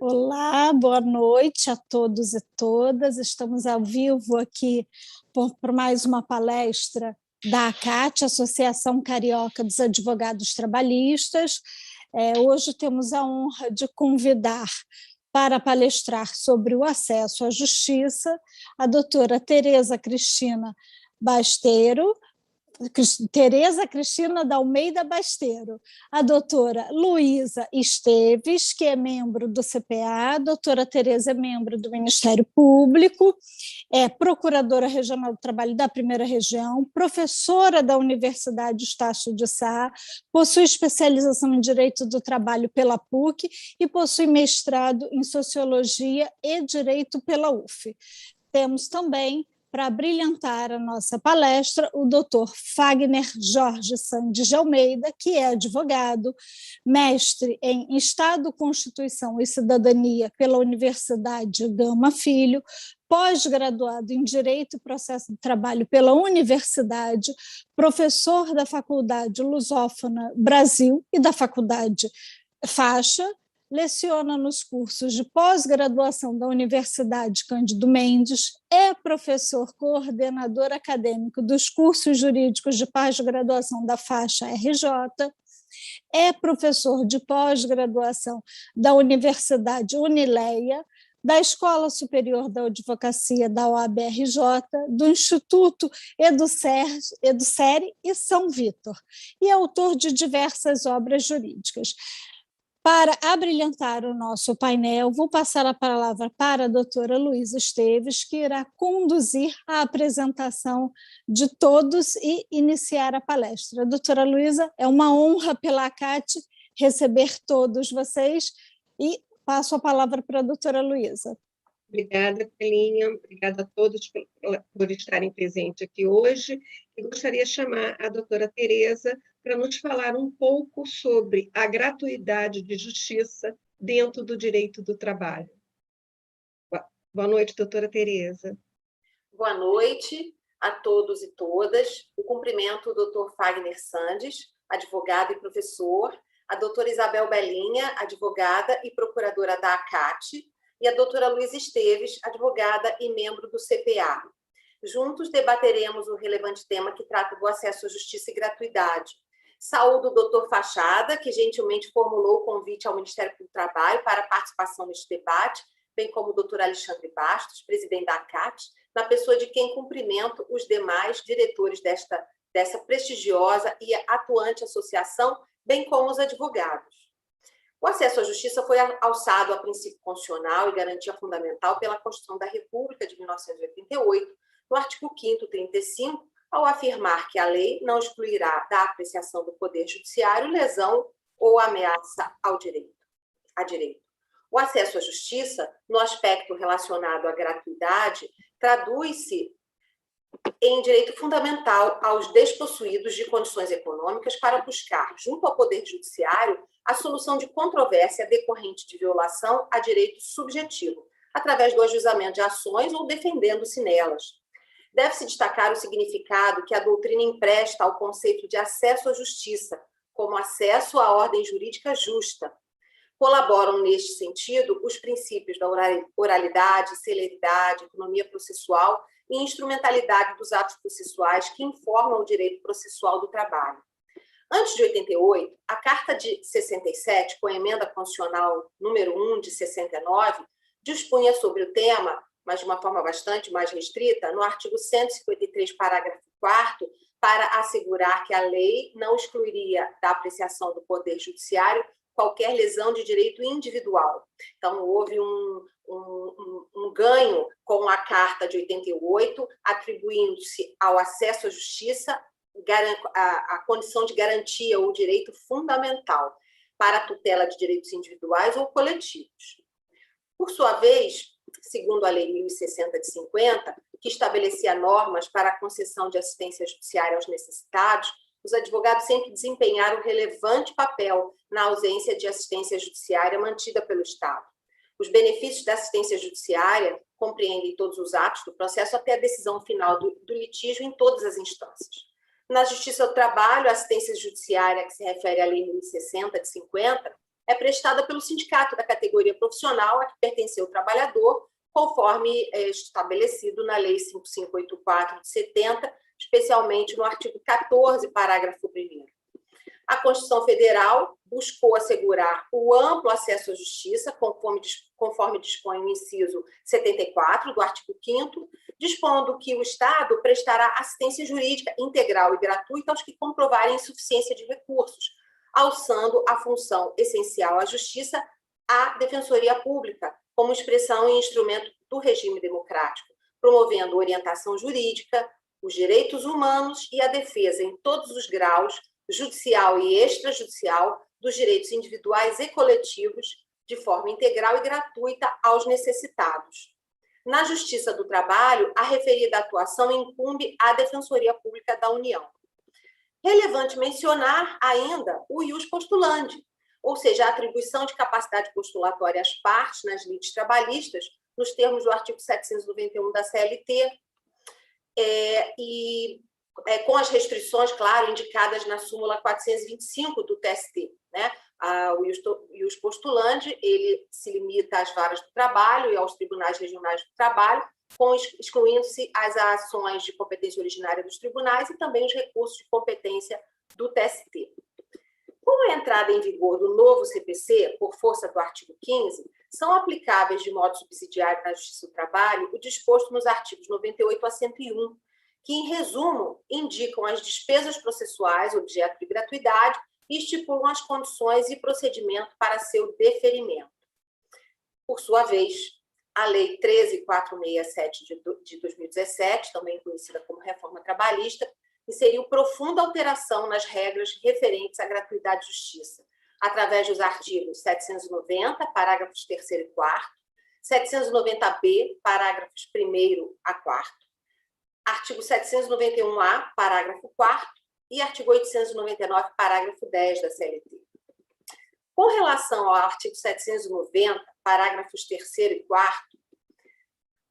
Olá, boa noite a todos e todas. Estamos ao vivo aqui por mais uma palestra da ACAT, Associação Carioca dos Advogados Trabalhistas. Hoje temos a honra de convidar para palestrar sobre o acesso à justiça a doutora Tereza Cristina da Almeida Basteiro, a doutora Luísa Esteves, que é membro do CPA, a doutora Tereza é membro do Ministério Público, é procuradora regional do trabalho da Primeira Região, professora da Universidade Estácio de Sá, possui especialização em Direito do Trabalho pela PUC e possui mestrado em Sociologia e Direito pela UF. Temos também, para brilhantar a nossa palestra, o doutor Fagner Jorge Sandes de Almeida, que é advogado, mestre em Estado, Constituição e Cidadania pela Universidade Gama Filho, pós-graduado em Direito e Processo de Trabalho pela Universidade, professor da Faculdade Lusófona Brasil e da Faculdade Faixa, leciona nos cursos de pós-graduação da Universidade Cândido Mendes, é professor coordenador acadêmico dos cursos jurídicos de pós-graduação da faixa RJ, é professor de pós-graduação da Universidade Unileia, da Escola Superior da Advocacia da OAB-RJ, do Instituto EduSere e São Vitor, e é autor de diversas obras jurídicas. Para abrilhantar o nosso painel, vou passar a palavra para a doutora Luísa Esteves, que irá conduzir a apresentação de todos e iniciar a palestra. Doutora Luísa, é uma honra pela ACAT receber todos vocês e passo a palavra para a doutora Luísa. Obrigada, Pelinha. Obrigada a todos por estarem presentes aqui hoje. Eu gostaria de chamar a doutora Tereza para nos falar um pouco sobre a gratuidade de justiça dentro do direito do trabalho. Boa noite, doutora Tereza. Boa noite a todos e todas. O cumprimento do doutor Fagner Sandes, advogado e professor, a doutora Isabel Belinha, advogada e procuradora da ACAT, e a doutora Luísa Esteves, advogada e membro do CPA. Juntos debateremos o relevante tema que trata do acesso à justiça e gratuidade. Saúdo o doutor Fachada, que gentilmente formulou o convite ao Ministério do Trabalho para a participação neste debate, bem como o doutor Alexandre Bastos, presidente da ACAT, na pessoa de quem cumprimento os demais diretores dessa prestigiosa e atuante associação, bem como os advogados. O acesso à justiça foi alçado a princípio constitucional e garantia fundamental pela Constituição da República de 1988, no artigo 5º, 35, ao afirmar que a lei não excluirá da apreciação do Poder Judiciário lesão ou ameaça a direito. O acesso à justiça, no aspecto relacionado à gratuidade, traduz-se em direito fundamental aos despossuídos de condições econômicas para buscar, junto ao Poder Judiciário, a solução de controvérsia decorrente de violação a direito subjetivo, através do ajuizamento de ações ou defendendo-se nelas. Deve-se destacar o significado que a doutrina empresta ao conceito de acesso à justiça, como acesso à ordem jurídica justa. Colaboram, neste sentido, os princípios da oralidade, celeridade, economia processual e instrumentalidade dos atos processuais que informam o direito processual do trabalho. Antes de 88, a Carta de 67, com a emenda constitucional número 1 de 69, dispunha sobre o tema, mas de uma forma bastante mais restrita, no artigo 153, parágrafo 4º, para assegurar que a lei não excluiria da apreciação do Poder Judiciário qualquer lesão de direito individual. Então, houve um ganho com a Carta de 88, atribuindo-se ao acesso à justiça a condição de garantia ou direito fundamental para a tutela de direitos individuais ou coletivos. Por sua vez, segundo a Lei 1060 de 50, que estabelecia normas para a concessão de assistência judiciária aos necessitados, os advogados sempre desempenharam relevante papel na ausência de assistência judiciária mantida pelo Estado. Os benefícios da assistência judiciária compreendem todos os atos do processo até a decisão final do litígio em todas as instâncias. Na Justiça do Trabalho, a assistência judiciária, que se refere à Lei 1060 de 50, é prestada pelo sindicato da categoria profissional a que pertenceu o trabalhador, conforme estabelecido na Lei 5584 de 70, especialmente no artigo 14, parágrafo 1º. A Constituição Federal buscou assegurar o amplo acesso à justiça, conforme dispõe o inciso 74 do artigo 5º, dispondo que o Estado prestará assistência jurídica integral e gratuita aos que comprovarem insuficiência de recursos, alçando a função essencial à justiça à Defensoria Pública, como expressão e instrumento do regime democrático, promovendo orientação jurídica, os direitos humanos e a defesa em todos os graus, judicial e extrajudicial, dos direitos individuais e coletivos, de forma integral e gratuita aos necessitados. Na Justiça do Trabalho, a referida atuação incumbe à Defensoria Pública da União. Relevante mencionar ainda o ius postulandi, ou seja, a atribuição de capacidade postulatória às partes nas lides trabalhistas, nos termos do artigo 791 da CLT, com as restrições, claro, indicadas na súmula 425 do TST, né? O ius postulandi, ele se limita às varas do trabalho e aos tribunais regionais do trabalho, excluindo-se as ações de competência originária dos tribunais e também os recursos de competência do TST. Com a entrada em vigor do novo CPC, por força do artigo 15, são aplicáveis de modo subsidiário na Justiça do Trabalho o disposto nos artigos 98 a 101, que, em resumo, indicam as despesas processuais, objeto de gratuidade, e estipulam as condições e procedimento para seu deferimento. Por sua vez, a Lei 13.467 de 2017, também conhecida como Reforma Trabalhista, inseriu profunda alteração nas regras referentes à gratuidade de justiça, através dos artigos 790, parágrafos 3º e 4º, 790b, parágrafos 1º a 4º, artigo 791-A, parágrafo 4º, e artigo 899, parágrafo 10 da CLT. Com relação ao artigo 790, parágrafos 3º e 4º,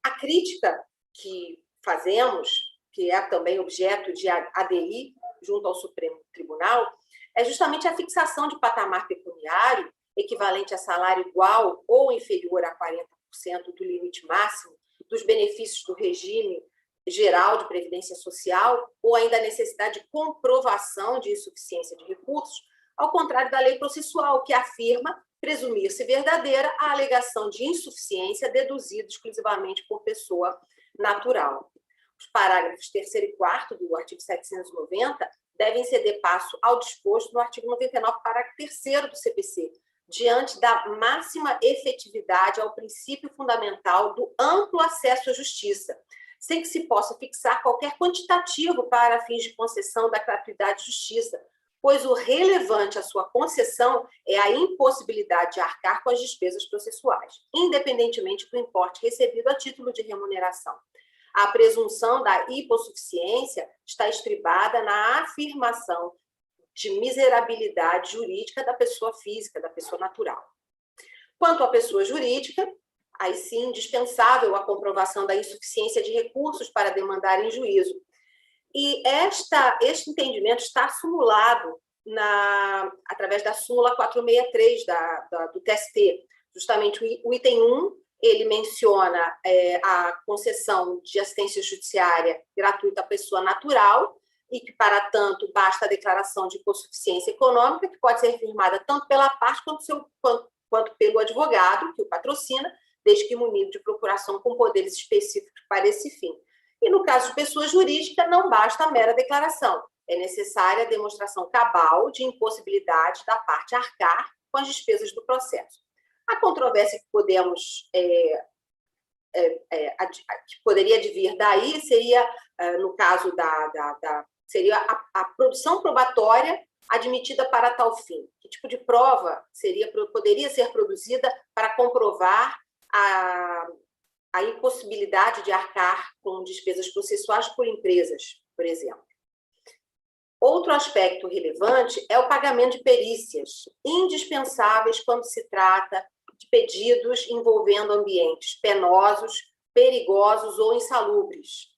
a crítica que fazemos, que é também objeto de ADI junto ao Supremo Tribunal, é justamente a fixação de patamar pecuniário equivalente a salário igual ou inferior a 40% do limite máximo dos benefícios do regime geral de previdência social, ou ainda a necessidade de comprovação de insuficiência de recursos, ao contrário da lei processual, que afirma presumir-se verdadeira a alegação de insuficiência deduzida exclusivamente por pessoa natural. Os parágrafos 3º e 4º do artigo 790 devem ceder passo ao disposto no artigo 99, parágrafo 3º do CPC, diante da máxima efetividade ao princípio fundamental do amplo acesso à justiça, sem que se possa fixar qualquer quantitativo para fins de concessão da gratuidade de justiça, pois o relevante à sua concessão é a impossibilidade de arcar com as despesas processuais, independentemente do importe recebido a título de remuneração. A presunção da hipossuficiência está estribada na afirmação de miserabilidade jurídica da pessoa física, da pessoa natural. Quanto à pessoa jurídica, aí sim, indispensável a comprovação da insuficiência de recursos para demandar em juízo. E este entendimento está sumulado através da súmula 463 do TST. Justamente o item 1, ele menciona a concessão de assistência judiciária gratuita à pessoa natural, e que, para tanto, basta a declaração de hipossuficiência econômica, que pode ser firmada tanto pela parte quanto pelo advogado, que o patrocina, desde que munido de procuração com poderes específicos para esse fim. E, no caso de pessoa jurídica, não basta a mera declaração. É necessária a demonstração cabal de impossibilidade da parte arcar com as despesas do processo. A controvérsia que que poderia advir daí seria, no caso seria a produção probatória admitida para tal fim. Que tipo de prova poderia ser produzida para comprovar a impossibilidade de arcar com despesas processuais por empresas, por exemplo? Outro aspecto relevante é o pagamento de perícias, indispensáveis quando se trata de pedidos envolvendo ambientes penosos, perigosos ou insalubres.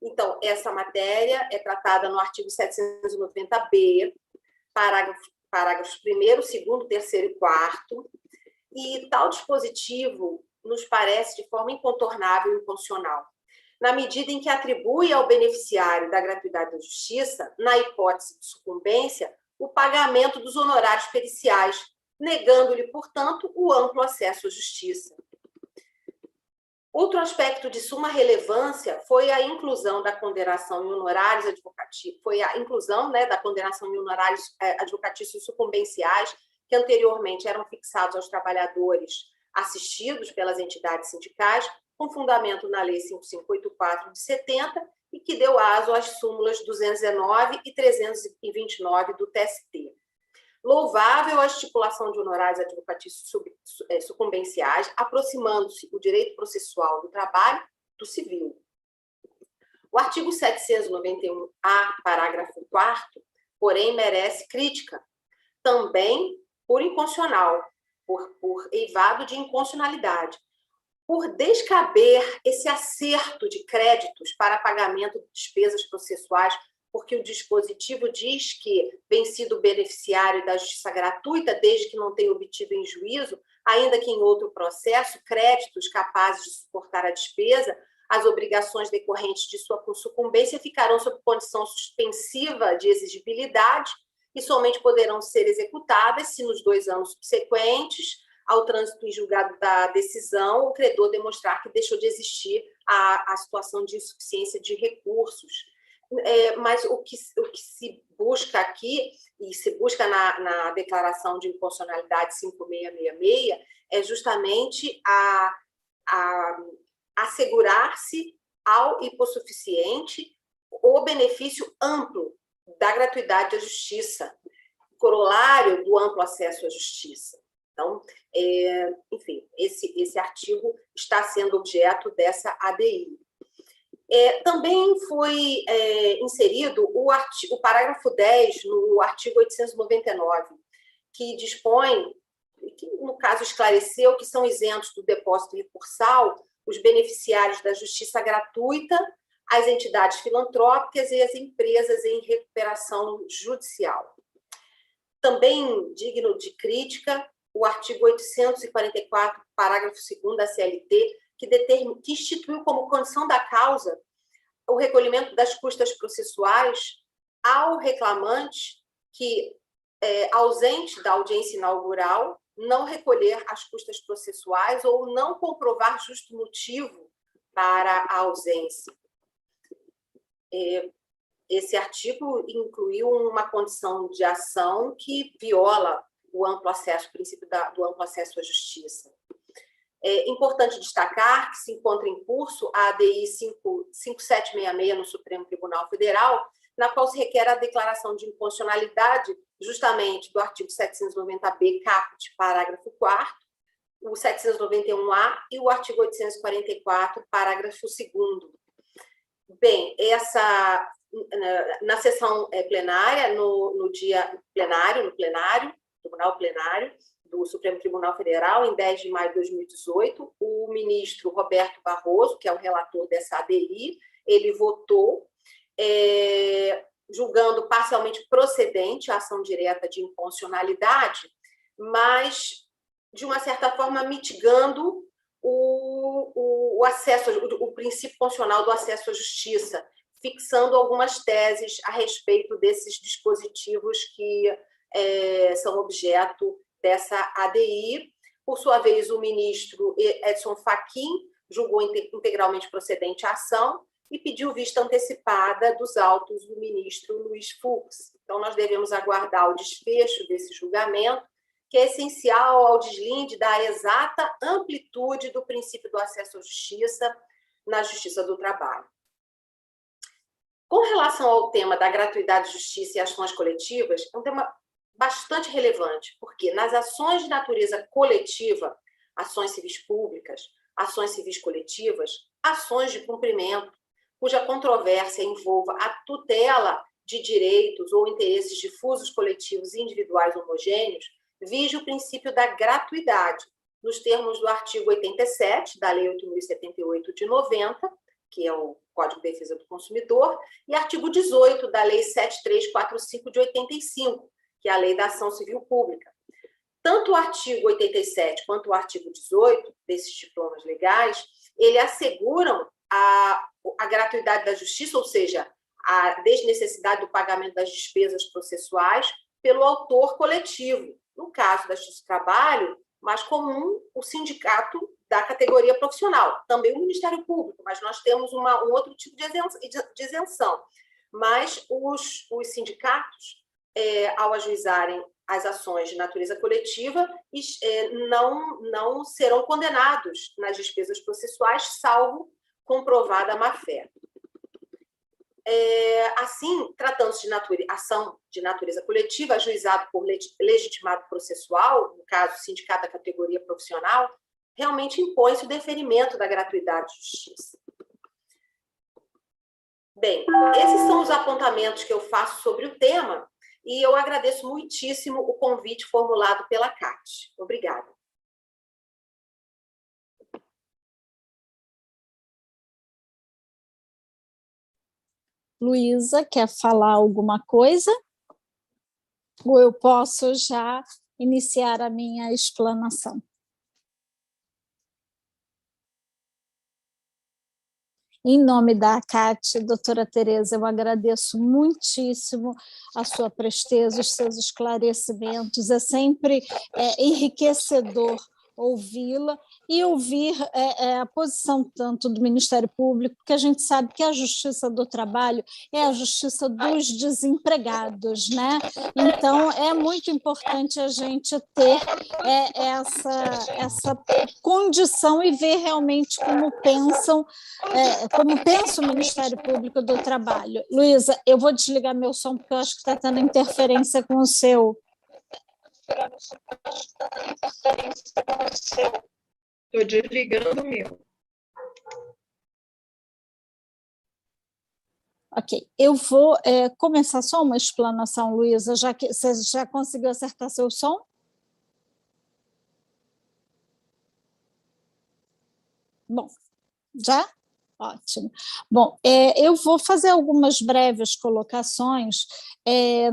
Então, essa matéria é tratada no artigo 790b, parágrafo parágrafos 1º, 2º, 3º e 4º, e tal dispositivo nos parece de forma incontornável e inconstitucional, na medida em que atribui ao beneficiário da gratuidade da justiça, na hipótese de sucumbência, o pagamento dos honorários periciais, negando-lhe, portanto, o amplo acesso à justiça. Outro aspecto de suma relevância foi a inclusão da condenação em honorários advocatícios, da condenação em honorários advocatícios sucumbenciais, que anteriormente eram fixados aos trabalhadores assistidos pelas entidades sindicais, com fundamento na Lei 5584 de 70, e que deu aso às súmulas 219 e 329 do TST. Louvável a estipulação de honorários advocatícios sucumbenciais, aproximando-se o direito processual do trabalho do civil. O artigo 791-A, parágrafo 4º, porém, merece crítica, também por inconstitucional, por eivado de inconstitucionalidade, por descaber esse acerto de créditos para pagamento de despesas processuais, porque o dispositivo diz que vencido o beneficiário da justiça gratuita, desde que não tenha obtido em juízo, ainda que em outro processo, créditos capazes de suportar a despesa, as obrigações decorrentes de sua sucumbência ficarão sob condição suspensiva de exigibilidade e somente poderão ser executadas se nos 2 anos subsequentes ao trânsito em julgado da decisão, o credor demonstrar que deixou de existir a situação de insuficiência de recursos. Mas o que se busca aqui, e se busca na Declaração de Inconstitucionalidade 5666, é justamente assegurar-se ao hipossuficiente o benefício amplo da gratuidade da justiça, corolário do amplo acesso à justiça. Então, enfim, esse artigo está sendo objeto dessa ADI. Também foi inserido o parágrafo 10 no artigo 899, que dispõe, que no caso esclareceu, que são isentos do depósito recursal os beneficiários da justiça gratuita, as entidades filantrópicas e as empresas em recuperação judicial. Também digno de crítica, o artigo 844, parágrafo 2º da CLT, que instituiu como condição da causa o recolhimento das custas processuais ao reclamante que, ausente da audiência inaugural, não recolher as custas processuais ou não comprovar justo motivo para a ausência. Esse artigo incluiu uma condição de ação que viola o amplo acesso, o princípio do amplo acesso à justiça. É importante destacar que se encontra em curso a ADI 5766 no Supremo Tribunal Federal, na qual se requer a declaração de inconstitucionalidade justamente do artigo 790-B, caput, parágrafo 4º, o 791-A e o artigo 844, parágrafo 2º. Bem, na sessão plenária, no dia plenário, Tribunal Plenário do Supremo Tribunal Federal, em 10 de maio de 2018, o ministro Roberto Barroso, que é o relator dessa ADI, ele votou, julgando parcialmente procedente a ação direta de inconstitucionalidade, mas, de uma certa forma, mitigando o acesso, o princípio constitucional do acesso à justiça, fixando algumas teses a respeito desses dispositivos que são objeto dessa ADI. Por sua vez, o ministro Edson Fachin julgou integralmente procedente a ação e pediu vista antecipada dos autos do ministro Luiz Fux. Então, nós devemos aguardar o desfecho desse julgamento, que é essencial ao deslinde da exata amplitude do princípio do acesso à justiça na Justiça do Trabalho. Com relação ao tema da gratuidade de justiça e ações coletivas, é um tema bastante relevante, porque nas ações de natureza coletiva, ações civis públicas, ações civis coletivas, ações de cumprimento, cuja controvérsia envolva a tutela de direitos ou interesses difusos coletivos e individuais homogêneos, vige o princípio da gratuidade, nos termos do artigo 87 da Lei 8.078 de 90, que é o Código de Defesa do Consumidor, e artigo 18 da Lei 7345 de 85, que é a Lei da Ação Civil Pública. Tanto o artigo 87 quanto o artigo 18 desses diplomas legais, ele asseguram a gratuidade da justiça, ou seja, a desnecessidade do pagamento das despesas processuais pelo autor coletivo. No caso da Justiça do Trabalho, mais comum o sindicato da categoria profissional, também o Ministério Público, mas nós temos um outro tipo de isenção. Mas os sindicatos, ao ajuizarem as ações de natureza coletiva, não serão condenados nas despesas processuais, salvo comprovada a má-fé. Assim, tratando-se de ação de natureza coletiva, ajuizado por legitimado processual, no caso, sindicato da categoria profissional, realmente impõe-se o deferimento da gratuidade de justiça. Bem, esses são os apontamentos que eu faço sobre o tema, e eu agradeço muitíssimo o convite formulado pela CAT. Obrigada. Luísa, quer falar alguma coisa? Ou eu posso já iniciar a minha explanação? Em nome da ACAT, doutora Tereza, eu agradeço muitíssimo a sua presteza, os seus esclarecimentos. É sempre enriquecedor ouvi-la e ouvir a posição tanto do Ministério Público, porque a gente sabe que a Justiça do Trabalho é a justiça dos desempregados, né? Então, é muito importante a gente ter essa condição e ver realmente como pensa o Ministério Público do Trabalho. Luísa, eu vou desligar meu som, porque eu acho que está tendo interferência com o seu. Estou desligando o meu. Ok, eu vou começar só uma explanação, Luísa, já que você já conseguiu acertar seu som? Bom, já? Ótimo. Bom, eu vou fazer algumas breves colocações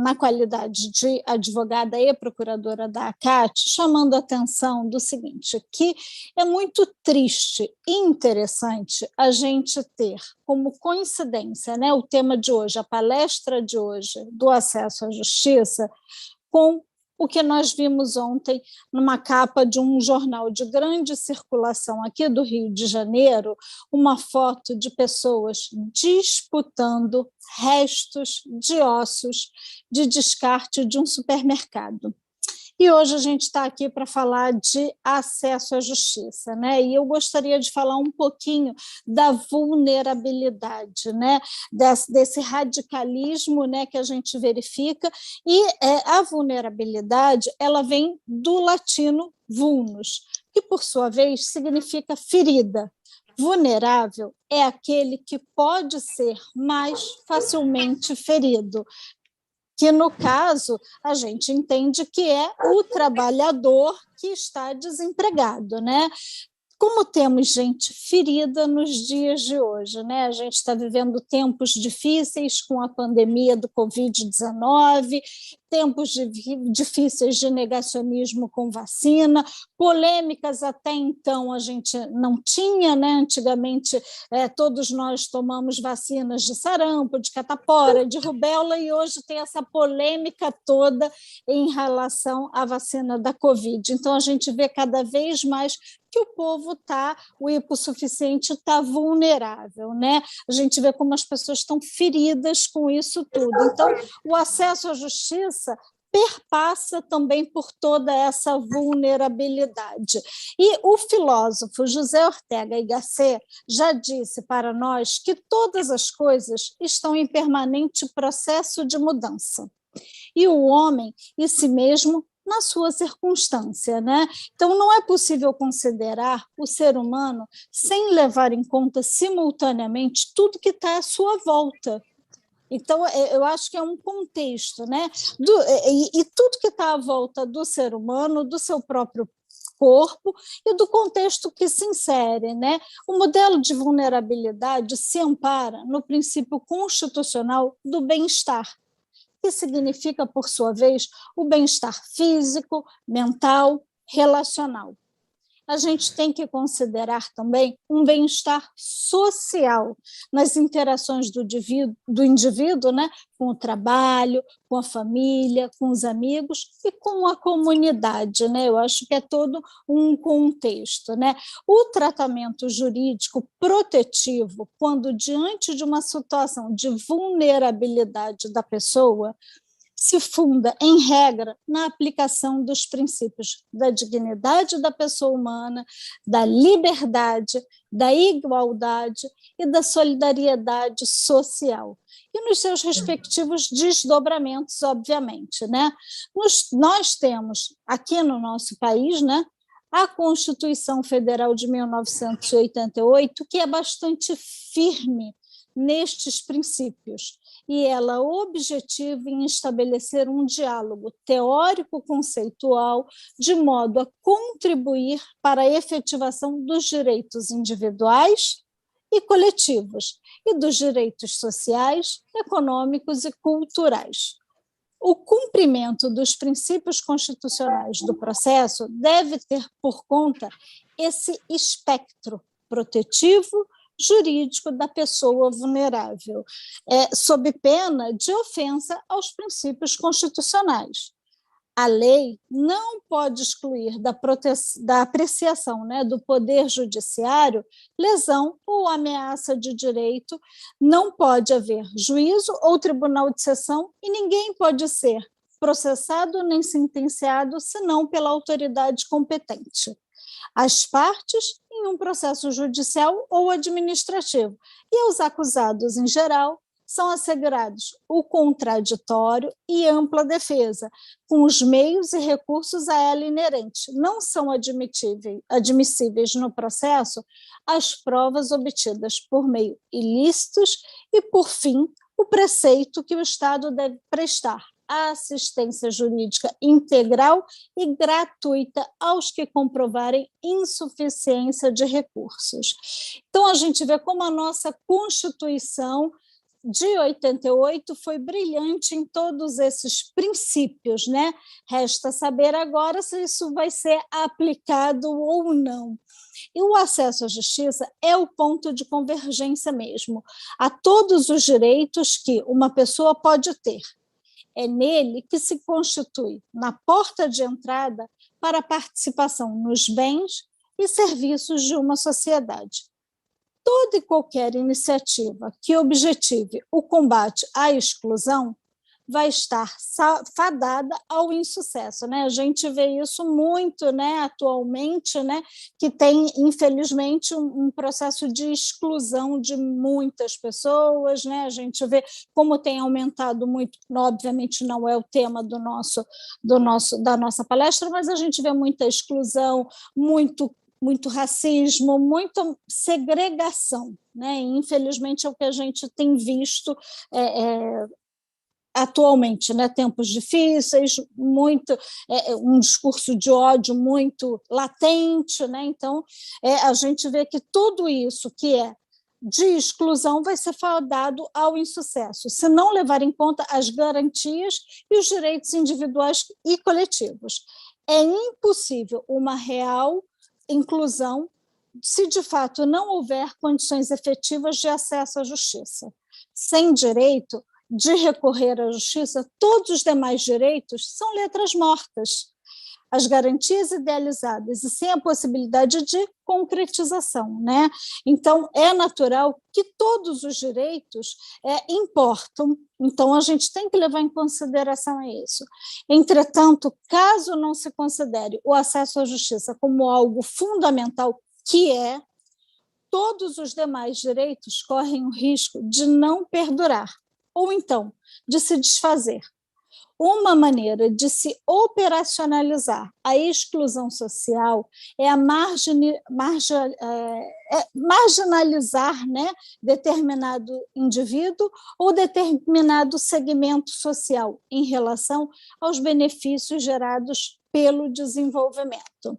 na qualidade de advogada e procuradora da ACAT, chamando a atenção do seguinte, que é muito triste e interessante a gente ter como coincidência, né, o tema de hoje, a palestra de hoje do acesso à justiça, com o que nós vimos ontem numa capa de um jornal de grande circulação aqui do Rio de Janeiro, uma foto de pessoas disputando restos de ossos de descarte de um supermercado. E hoje a gente está aqui para falar de acesso à justiça, né? E eu gostaria de falar um pouquinho da vulnerabilidade, né? Desse radicalismo, né, que a gente verifica, e a vulnerabilidade ela vem do latino vulnus, que por sua vez significa ferida. Vulnerável é aquele que pode ser mais facilmente ferido, que, no caso, a gente entende que é o trabalhador que está desempregado, né? Como temos gente ferida nos dias de hoje, né? A gente está vivendo tempos difíceis com a pandemia do Covid-19, tempos difíceis de negacionismo com vacina, polêmicas até então a gente não tinha, né? Antigamente todos nós tomamos vacinas de sarampo, de catapora, de rubéola, e hoje tem essa polêmica toda em relação à vacina da Covid. Então a gente vê cada vez mais que o povo o hipossuficiente está vulnerável, né? A gente vê como as pessoas estão feridas com isso tudo. Então, o acesso à justiça perpassa também por toda essa vulnerabilidade. E o filósofo José Ortega y Gasset já disse para nós que todas as coisas estão em permanente processo de mudança. E o homem, em si mesmo, na sua circunstância, né? Então, não é possível considerar o ser humano sem levar em conta simultaneamente tudo que está à sua volta. Então, eu acho que é um contexto, né? E tudo que está à volta do ser humano, do seu próprio corpo e do contexto que se insere, né? O modelo de vulnerabilidade se ampara no princípio constitucional do bem-estar, que significa, por sua vez, o bem-estar físico, mental, relacional. A gente tem que considerar também um bem-estar social nas interações do indivíduo, né, com o trabalho, com a família, com os amigos e com a comunidade, né? Eu acho que é todo um contexto, né? O tratamento jurídico protetivo, quando diante de uma situação de vulnerabilidade da pessoa, se funda, em regra, na aplicação dos princípios da dignidade da pessoa humana, da liberdade, da igualdade e da solidariedade social. E nos seus respectivos desdobramentos, obviamente, né? Nós temos aqui no nosso país, né, a Constituição Federal de 1988, que é bastante firme nestes princípios, e ela objetiva em estabelecer um diálogo teórico-conceitual de modo a contribuir para a efetivação dos direitos individuais e coletivos e dos direitos sociais, econômicos e culturais. O cumprimento dos princípios constitucionais do processo deve ter por conta esse espectro protetivo jurídico da pessoa vulnerável, sob pena de ofensa aos princípios constitucionais. A lei não pode excluir da apreciação, né, do poder judiciário lesão ou ameaça de direito, não pode haver juízo ou tribunal de seção e ninguém pode ser processado nem sentenciado senão pela autoridade competente. As partes em um processo judicial ou administrativo, e aos acusados, em geral, são assegurados o contraditório e ampla defesa, com os meios e recursos a ela inerentes. Não são admissíveis no processo as provas obtidas por meio ilícitos e, por fim, o preceito que o Estado deve prestar a assistência jurídica integral e gratuita aos que comprovarem insuficiência de recursos. Então, a gente vê como a nossa Constituição de 88 foi brilhante em todos esses princípios, né? Resta saber agora se isso vai ser aplicado ou não. E o acesso à justiça é o ponto de convergência mesmo, a todos os direitos que uma pessoa pode ter. É nele que se constitui, na porta de entrada, para a participação nos bens e serviços de uma sociedade. Toda e qualquer iniciativa que objetive o combate à exclusão vai estar fadada ao insucesso, né? A gente vê isso muito, né, atualmente, né, que tem, infelizmente, um processo de exclusão de muitas pessoas, né? A gente vê como tem aumentado muito, obviamente não é o tema da nossa palestra, mas a gente vê muita exclusão, muito racismo, muita segregação, né? E, infelizmente, é o que a gente tem visto atualmente, né? Tempos difíceis, um discurso de ódio muito latente, né? Então, a gente vê que tudo isso que é de exclusão vai ser fadado ao insucesso, se não levar em conta as garantias e os direitos individuais e coletivos. É impossível uma real inclusão se de fato não houver condições efetivas de acesso à justiça. Sem direito de recorrer à justiça, todos os demais direitos são letras mortas. As garantias idealizadas e sem a possibilidade de concretização, né? Então, é natural que todos os direitos importam, então a gente tem que levar em consideração isso. Entretanto, caso não se considere o acesso à justiça como algo fundamental, que todos os demais direitos correm o risco de não perdurar, ou então de se desfazer. Uma maneira de se operacionalizar a exclusão social é marginalizar, né, determinado indivíduo ou determinado segmento social em relação aos benefícios gerados pelo desenvolvimento.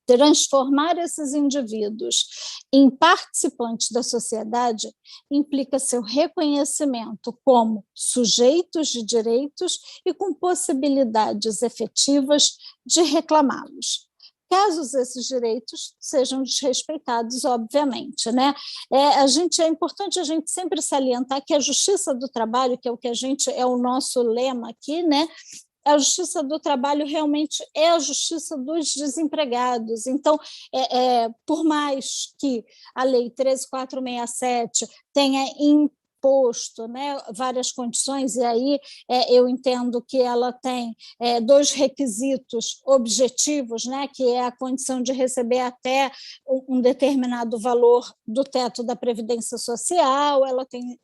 Transformar esses indivíduos em participantes da sociedade implica seu reconhecimento como sujeitos de direitos e com possibilidades efetivas de reclamá-los, caso esses direitos sejam desrespeitados, obviamente, né? É importante a gente sempre salientar que a justiça do trabalho, que é o que é o nosso lema aqui, né? A justiça do trabalho realmente é a justiça dos desempregados. Então, por mais que a Lei 13.467 tenha imposto, né, várias condições, e aí eu entendo que ela tem dois requisitos objetivos, né, que é a condição de receber até um determinado valor do teto da Previdência Social, ela tem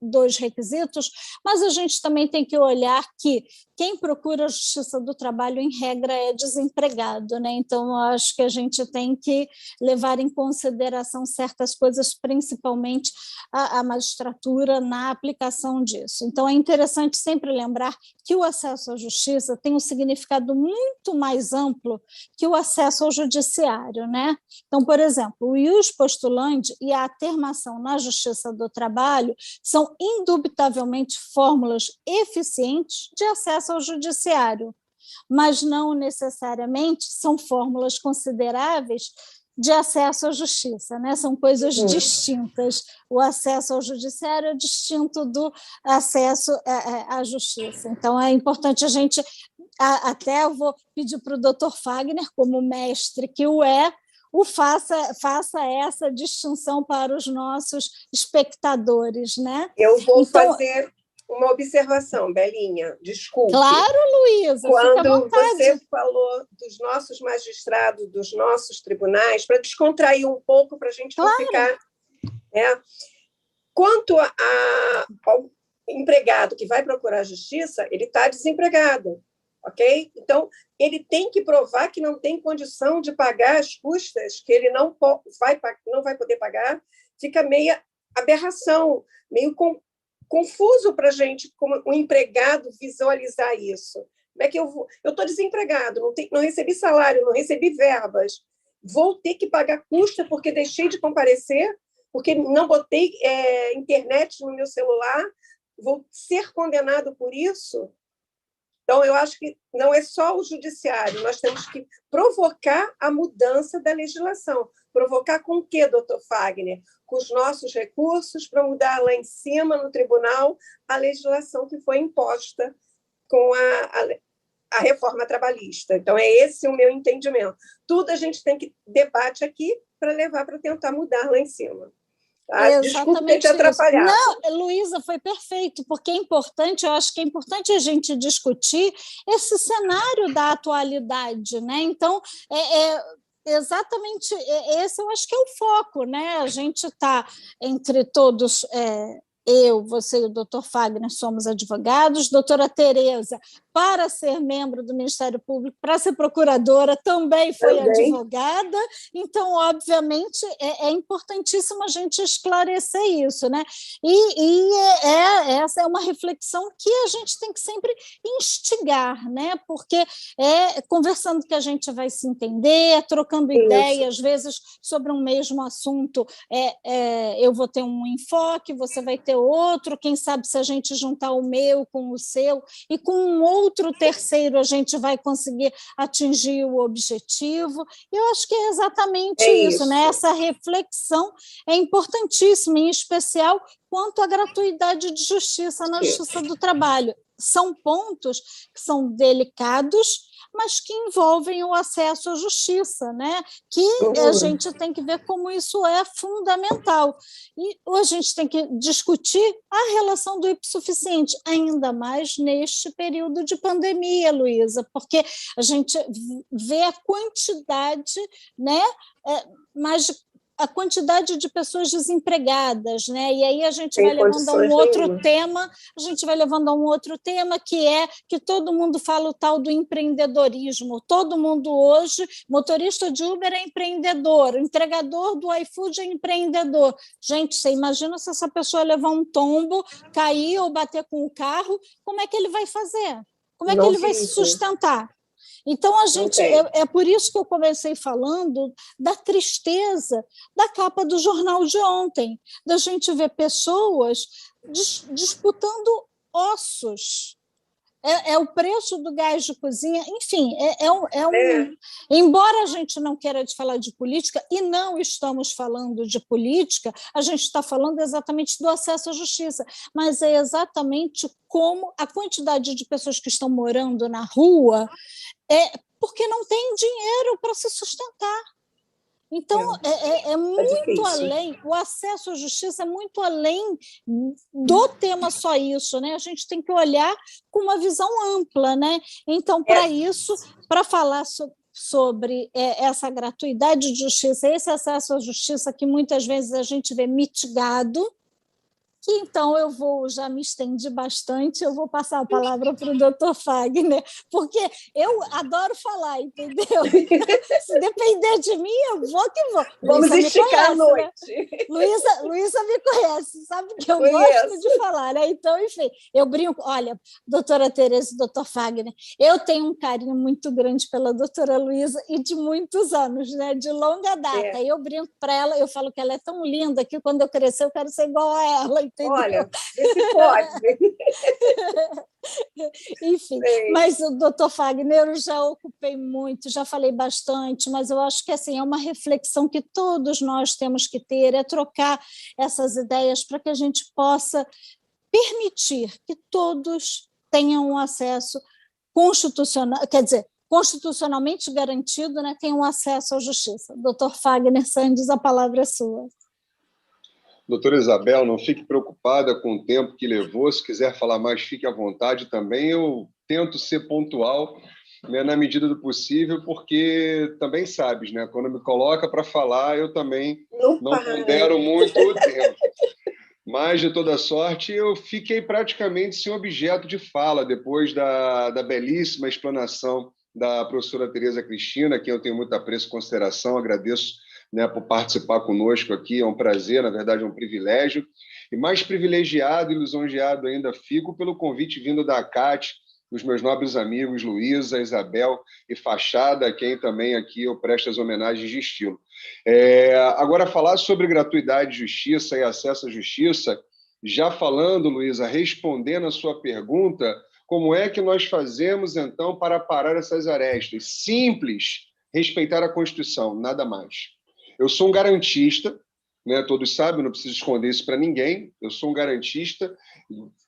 dois requisitos, mas a gente também tem que olhar que quem procura a justiça do trabalho, em regra, é desempregado, né? Então, eu acho que a gente tem que levar em consideração certas coisas, principalmente a magistratura, na aplicação disso. Então, é interessante sempre lembrar que o acesso à justiça tem um significado muito mais amplo que o acesso ao judiciário, né? Então, por exemplo, o ius postulandi e a atermação na justiça do trabalho são indubitavelmente fórmulas eficientes de acesso ao judiciário, mas não necessariamente são fórmulas consideráveis de acesso à justiça, né? São coisas distintas. O acesso ao judiciário é distinto do acesso à justiça. Então, é importante a gente, até eu vou pedir para o doutor Fagner, como mestre que faça essa distinção para os nossos espectadores, né? Eu vou fazer uma observação, Belinha, desculpe. Claro, Luísa, quando você falou dos nossos magistrados, dos nossos tribunais, para descontrair um pouco, para a gente não ficar... Quanto ao empregado que vai procurar justiça, ele está desempregado, ok? Então, ele tem que provar que não tem condição de pagar as custas que ele não vai poder pagar, fica meia aberração, meio confuso para a gente, como um empregado, visualizar isso. Como é que eu estou desempregado, não recebi salário, não recebi verbas, vou ter que pagar custa porque deixei de comparecer, porque não botei internet no meu celular, vou ser condenado por isso? Então, eu acho que não é só o judiciário, nós temos que provocar a mudança da legislação. Provocar com o quê, doutor Fagner? Com os nossos recursos para mudar lá em cima, no tribunal, a legislação que foi imposta com a reforma trabalhista. Então, é esse o meu entendimento. Tudo a gente tem que debate aqui para levar para tentar mudar lá em cima. Tá? Desculpe ter te atrapalhado. Não, Luísa, foi perfeito, porque é importante, eu acho que é importante a gente discutir esse cenário da atualidade, né? Então, exatamente esse eu acho que é o foco, né? A gente está entre todos... eu, você e o doutor Fagner somos advogados, doutora Tereza, para ser membro do Ministério Público, para ser procuradora, também foi advogada, então, obviamente, é importantíssimo a gente esclarecer isso, né? Essa é uma reflexão que a gente tem que sempre instigar, né? Porque conversando que a gente vai se entender, trocando ideias, às vezes, sobre um mesmo assunto, eu vou ter um enfoque, você vai ter outro, quem sabe se a gente juntar o meu com o seu e com um outro terceiro a gente vai conseguir atingir o objetivo. Eu acho que é exatamente isso, né? Essa reflexão é importantíssima, em especial quanto à gratuidade de justiça na justiça do trabalho. São pontos que são delicados, mas que envolvem o acesso à justiça, né? Que a gente tem que ver como isso é fundamental. E a gente tem que discutir a relação do hipossuficiente, ainda mais neste período de pandemia, Luísa, porque a gente vê a quantidade, né? A quantidade de pessoas desempregadas, né? E aí a gente vai levando a um outro tema, que é que todo mundo fala o tal do empreendedorismo. Todo mundo hoje, motorista de Uber é empreendedor, entregador do iFood é empreendedor. Gente, você imagina se essa pessoa levar um tombo, cair ou bater com o carro, como é que ele vai fazer? Como é que ele vai se sustentar? Então, a gente é por isso que eu comecei falando da tristeza da capa do jornal de ontem, da gente ver pessoas disputando ossos. É o preço do gás de cozinha, enfim, embora a gente não queira falar de política, e não estamos falando de política, a gente está falando exatamente do acesso à justiça, mas é exatamente como a quantidade de pessoas que estão morando na rua porque não tem dinheiro para se sustentar. Então, é muito além, o acesso à justiça é muito além do tema só isso, né? A gente tem que olhar com uma visão ampla, né? Então, para isso, para falar sobre essa gratuidade de justiça, esse acesso à justiça que muitas vezes a gente vê mitigado, que então já me estendi bastante, eu vou passar a palavra para o doutor Fagner, porque eu adoro falar, entendeu? Então, se depender de mim, eu vou que vou. Vamos esticar a noite. Né? Luísa me conhece, sabe que eu gosto de falar, né? Então, enfim, eu brinco. Olha, doutora Tereza e doutor Fagner, eu tenho um carinho muito grande pela doutora Luísa e de muitos anos, né? De longa data. Eu brinco para ela, eu falo que ela é tão linda que quando eu crescer eu quero ser igual a ela. Entendeu? Olha, esse pode. Enfim, mas o doutor Fagner eu já ocupei muito, já falei bastante, mas eu acho que assim, é uma reflexão que todos nós temos que ter, é trocar essas ideias para que a gente possa permitir que todos tenham um acesso constitucional, quer dizer, constitucionalmente garantido, né, tenham acesso à justiça. Doutor Fagner Sandes, a palavra é sua. Doutora Isabel, não fique preocupada com o tempo que levou. Se quiser falar mais, fique à vontade também. Eu tento ser pontual, né, na medida do possível, porque também sabes, né, quando me coloca para falar, eu também não pondero muito o tempo. Mas, de toda sorte, eu fiquei praticamente sem objeto de fala depois da belíssima explanação da professora Tereza Cristina, a quem eu tenho muito apreço e consideração, agradeço, né, por participar conosco aqui, é um prazer, na verdade é um privilégio, e mais privilegiado e lisonjeado ainda fico pelo convite vindo da CAT, dos meus nobres amigos Luísa, Isabel e Fachada, a quem também aqui eu presto as homenagens de estilo. Agora, falar sobre gratuidade de justiça e acesso à justiça, já falando, Luísa, respondendo a sua pergunta, como é que nós fazemos, então, para parar essas arestas? Simples, respeitar a Constituição, nada mais. Eu sou um garantista, né? Todos sabem, não preciso esconder isso para ninguém. Eu sou um garantista,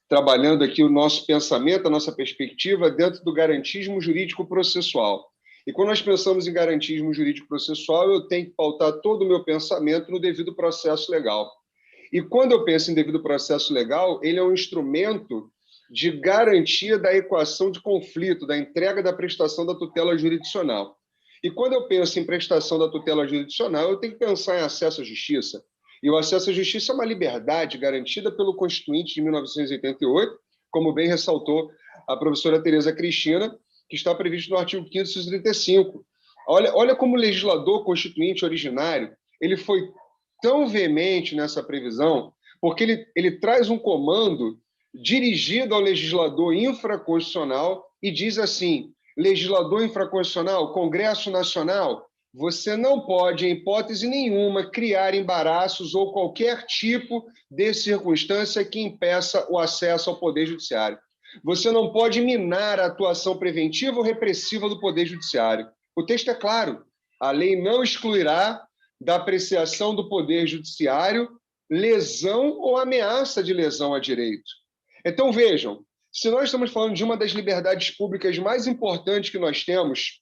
trabalhando aqui o nosso pensamento, a nossa perspectiva dentro do garantismo jurídico-processual. E quando nós pensamos em garantismo jurídico-processual, eu tenho que pautar todo o meu pensamento no devido processo legal. E quando eu penso em devido processo legal, ele é um instrumento de garantia da equação de conflito, da entrega da prestação da tutela jurisdicional. E quando eu penso em prestação da tutela jurisdicional, eu tenho que pensar em acesso à justiça. E o acesso à justiça é uma liberdade garantida pelo Constituinte de 1988, como bem ressaltou a professora Tereza Cristina, que está previsto no artigo 535. Olha como o legislador constituinte originário ele foi tão veemente nessa previsão, porque ele traz um comando dirigido ao legislador infraconstitucional e diz assim: legislador infraconstitucional, Congresso Nacional, você não pode, em hipótese nenhuma, criar embaraços ou qualquer tipo de circunstância que impeça o acesso ao Poder Judiciário. Você não pode minar a atuação preventiva ou repressiva do Poder Judiciário. O texto é claro. A lei não excluirá da apreciação do Poder Judiciário lesão ou ameaça de lesão a direito. Então, vejam, se nós estamos falando de uma das liberdades públicas mais importantes que nós temos,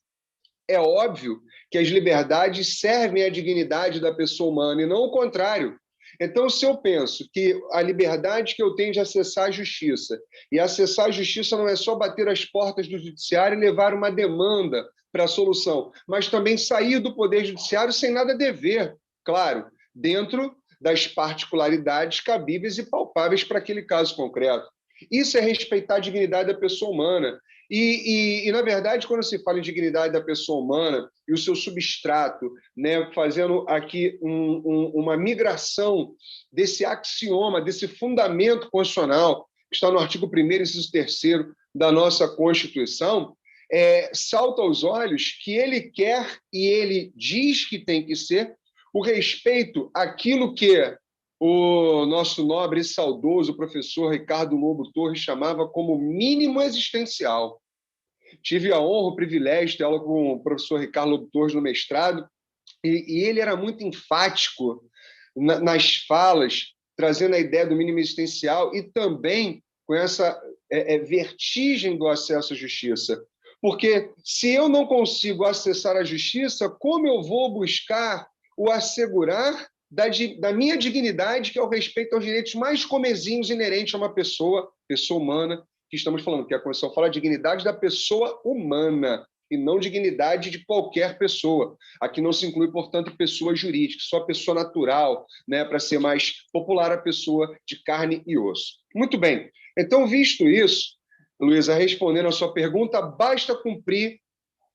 é óbvio que as liberdades servem à dignidade da pessoa humana e não o contrário. Então, se eu penso que a liberdade que eu tenho de acessar a justiça, e acessar a justiça não é só bater as portas do judiciário e levar uma demanda para a solução, mas também sair do Poder Judiciário sem nada dever, claro, dentro das particularidades cabíveis e palpáveis para aquele caso concreto. Isso é respeitar a dignidade da pessoa humana. E, na verdade, quando se fala em dignidade da pessoa humana e o seu substrato, né, fazendo aqui uma migração desse axioma, desse fundamento constitucional, que está no artigo 1º, inciso 3º da nossa Constituição, salta aos olhos que ele quer e ele diz que tem que ser o respeito àquilo que o nosso nobre e saudoso professor Ricardo Lobo Torres chamava como mínimo existencial. Tive a honra, o privilégio de ter aula com o professor Ricardo Lobo Torres no mestrado, e ele era muito enfático nas falas, trazendo a ideia do mínimo existencial e também com essa vertigem do acesso à justiça. Porque se eu não consigo acessar a justiça, como eu vou buscar o assegurar da minha dignidade, que é o respeito aos direitos mais comezinhos inerentes a uma pessoa humana, que estamos falando, que a Constituição fala dignidade da pessoa humana, e não dignidade de qualquer pessoa. Aqui não se inclui, portanto, pessoa jurídica, só pessoa natural, né, para ser mais popular, a pessoa de carne e osso. Muito bem. Então, visto isso, Luísa, respondendo a sua pergunta, basta cumprir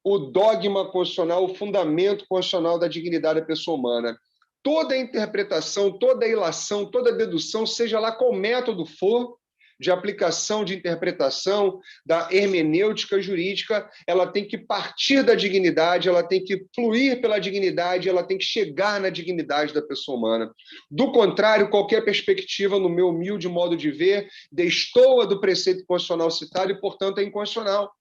o dogma constitucional, o fundamento constitucional da dignidade da pessoa humana. Toda interpretação, toda ilação, toda dedução, seja lá qual método for, de aplicação, de interpretação, da hermenêutica jurídica, ela tem que partir da dignidade, ela tem que fluir pela dignidade, ela tem que chegar na dignidade da pessoa humana. Do contrário, qualquer perspectiva, no meu humilde modo de ver, destoa do preceito constitucional citado e, portanto, é inconstitucional.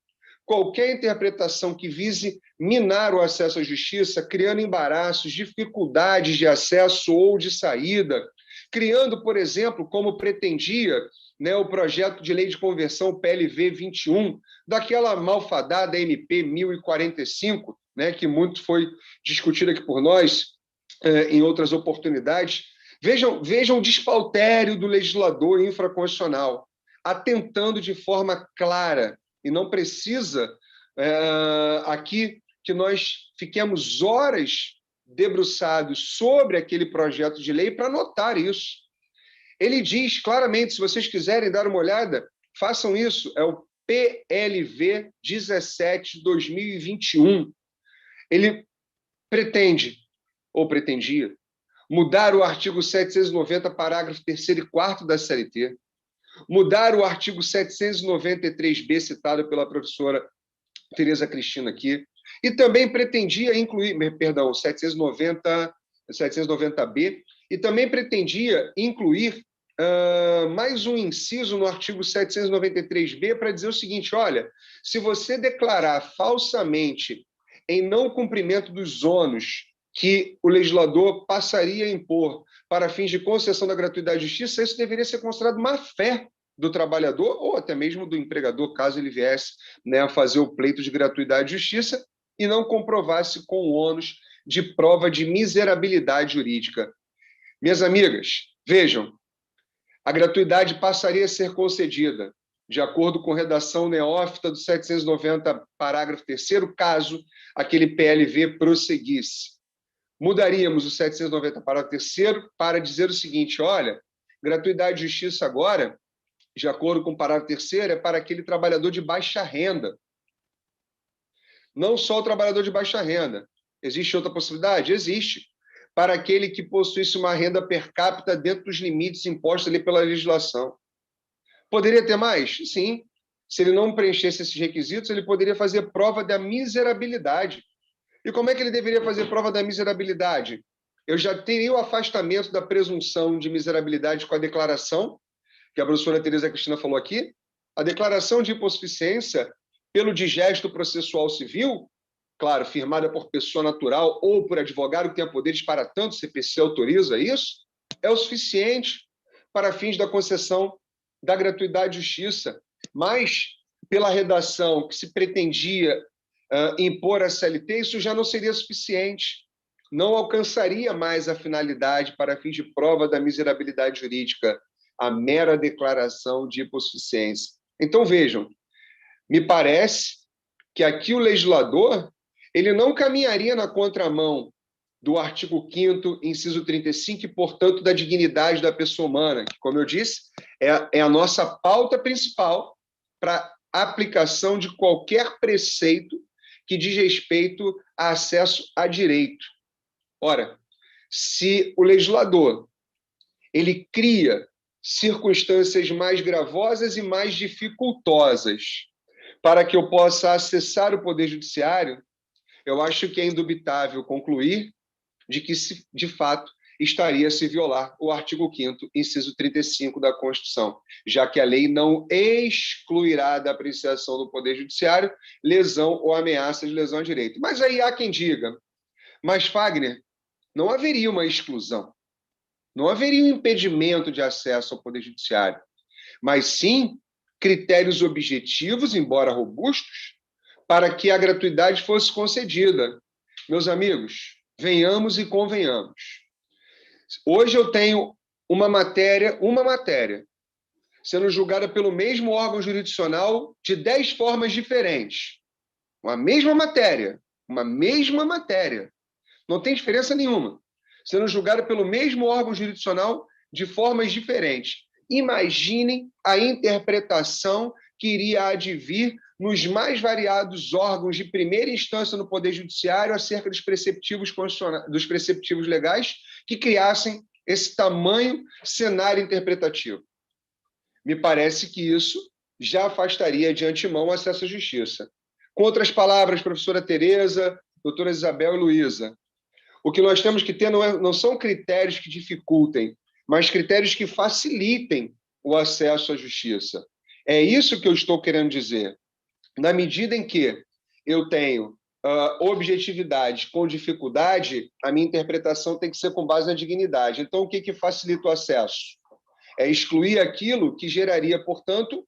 Qualquer interpretação que vise minar o acesso à justiça, criando embaraços, dificuldades de acesso ou de saída, criando, por exemplo, como pretendia, né, o projeto de lei de conversão PLV 21, daquela malfadada MP 1045, né, que muito foi discutida aqui por nós em outras oportunidades. Vejam o despautério do legislador infraconstitucional, atentando de forma clara, e não precisa aqui que nós fiquemos horas debruçados sobre aquele projeto de lei para notar isso. Ele diz claramente, se vocês quiserem dar uma olhada, façam isso, é o PLV 17 de 2021. Ele pretende, ou pretendia, mudar o artigo 790, parágrafo 3º e 4º da CLT, mudar o artigo 793B, citado pela professora Tereza Cristina aqui, e também pretendia incluir, 790B, e também pretendia incluir mais um inciso no artigo 793B para dizer o seguinte: olha, se você declarar falsamente em não cumprimento dos ônus que o legislador passaria a impor para fins de concessão da gratuidade de justiça, isso deveria ser considerado má-fé do trabalhador ou até mesmo do empregador, caso ele viesse, né, a fazer o pleito de gratuidade de justiça e não comprovasse com o ônus de prova de miserabilidade jurídica. Minhas amigas, vejam, a gratuidade passaria a ser concedida, de acordo com redação neófita do 790, parágrafo 3º, caso aquele PLV prosseguisse. Mudaríamos o 790, parágrafo 3º, para dizer o seguinte: olha, gratuidade de justiça agora, de acordo com o parágrafo 3º, é para aquele trabalhador de baixa renda. Não só o trabalhador de baixa renda. Existe outra possibilidade? Existe. Para aquele que possuísse uma renda per capita dentro dos limites impostos ali pela legislação. Poderia ter mais? Sim. Se ele não preenchesse esses requisitos, ele poderia fazer prova da miserabilidade. E como é que ele deveria fazer prova da miserabilidade? Eu já teria o afastamento da presunção de miserabilidade com a declaração, que a professora Tereza Cristina falou aqui, a declaração de hipossuficiência pelo digesto processual civil, claro, firmada por pessoa natural ou por advogado que tenha poderes para tanto, o CPC autoriza isso, é o suficiente para fins da concessão da gratuidade de justiça. Mas, pela redação que se pretendia impor a CLT, isso já não seria suficiente. Não alcançaria mais a finalidade para fins de prova da miserabilidade jurídica, a mera declaração de hipossuficiência. Então, vejam, me parece que aqui o legislador ele não caminharia na contramão do artigo 5º, inciso 35, e, portanto, da dignidade da pessoa humana, que, como eu disse, é a nossa pauta principal para a aplicação de qualquer preceito que diz respeito a acesso a direito. Ora, se o legislador ele cria circunstâncias mais gravosas e mais dificultosas para que eu possa acessar o Poder Judiciário, eu acho que é indubitável concluir de que, de fato, estaria a se violar o artigo 5º, inciso 35 da Constituição, já que a lei não excluirá da apreciação do Poder Judiciário lesão ou ameaça de lesão a direito. Mas aí há quem diga, mas, Fagner, não haveria uma exclusão, não haveria um impedimento de acesso ao Poder Judiciário, mas sim critérios objetivos, embora robustos, para que a gratuidade fosse concedida. Meus amigos, venhamos e convenhamos. Hoje eu tenho uma matéria sendo julgada pelo mesmo órgão jurisdicional de 10 formas diferentes. Uma mesma matéria. Não tem diferença nenhuma. Sendo julgada pelo mesmo órgão jurisdicional de formas diferentes. Imaginem a interpretação que iria advir nos mais variados órgãos de primeira instância no Poder Judiciário acerca dos preceptivos legais que criassem esse tamanho cenário interpretativo. Me parece que isso já afastaria de antemão o acesso à justiça. Com outras palavras, professora Tereza, doutora Isabel e Luísa, o que nós temos que ter não são critérios que dificultem, mas critérios que facilitem o acesso à justiça. É isso que eu estou querendo dizer. Na medida em que eu tenho objetividade com dificuldade, a minha interpretação tem que ser com base na dignidade. Então, o que facilita o acesso? É excluir aquilo que geraria, portanto,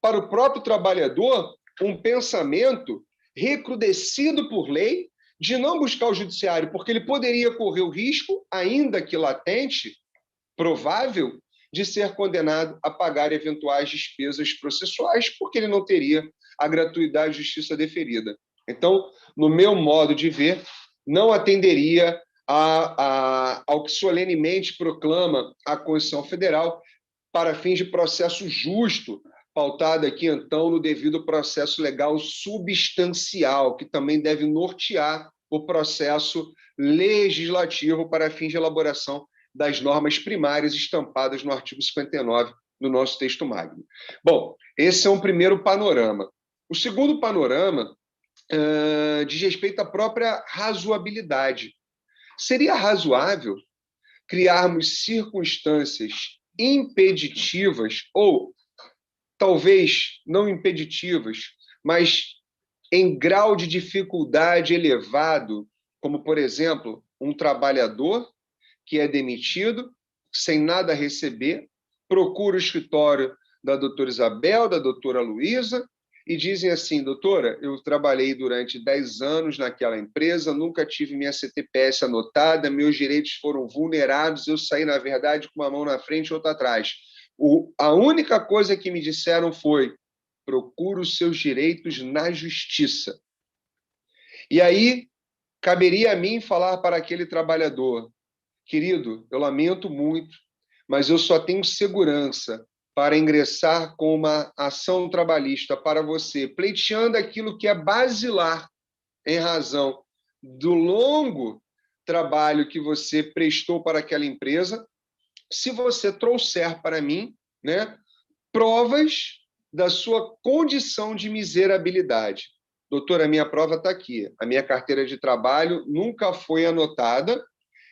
para o próprio trabalhador, um pensamento recrudescido por lei de não buscar o judiciário, porque ele poderia correr o risco, ainda que latente, provável, de ser condenado a pagar eventuais despesas processuais, porque ele não teria a gratuidade de justiça deferida. Então, no meu modo de ver, não atenderia ao que solenemente proclama a Constituição Federal para fins de processo justo, pautado aqui, então, no devido processo legal substancial, que também deve nortear o processo legislativo para fins de elaboração das normas primárias estampadas no artigo 59 do nosso texto magno. Bom, esse é um primeiro panorama. O segundo panorama diz respeito à própria razoabilidade. Seria razoável criarmos circunstâncias impeditivas, ou talvez não impeditivas, mas em grau de dificuldade elevado, como, por exemplo, um trabalhador que é demitido, sem nada a receber, procura o escritório da doutora Isabel, da doutora Luísa, e dizem assim, doutora, eu trabalhei durante 10 anos naquela empresa, nunca tive minha CTPS anotada, meus direitos foram vulnerados, eu saí, na verdade, com uma mão na frente e outra atrás. A única coisa que me disseram foi, procure os seus direitos na justiça. E aí, caberia a mim falar para aquele trabalhador, querido, eu lamento muito, mas eu só tenho segurança para ingressar com uma ação trabalhista para você, pleiteando aquilo que é basilar em razão do longo trabalho que você prestou para aquela empresa, se você trouxer para mim, né, provas da sua condição de miserabilidade. Doutora, a minha prova está aqui. A minha carteira de trabalho nunca foi anotada,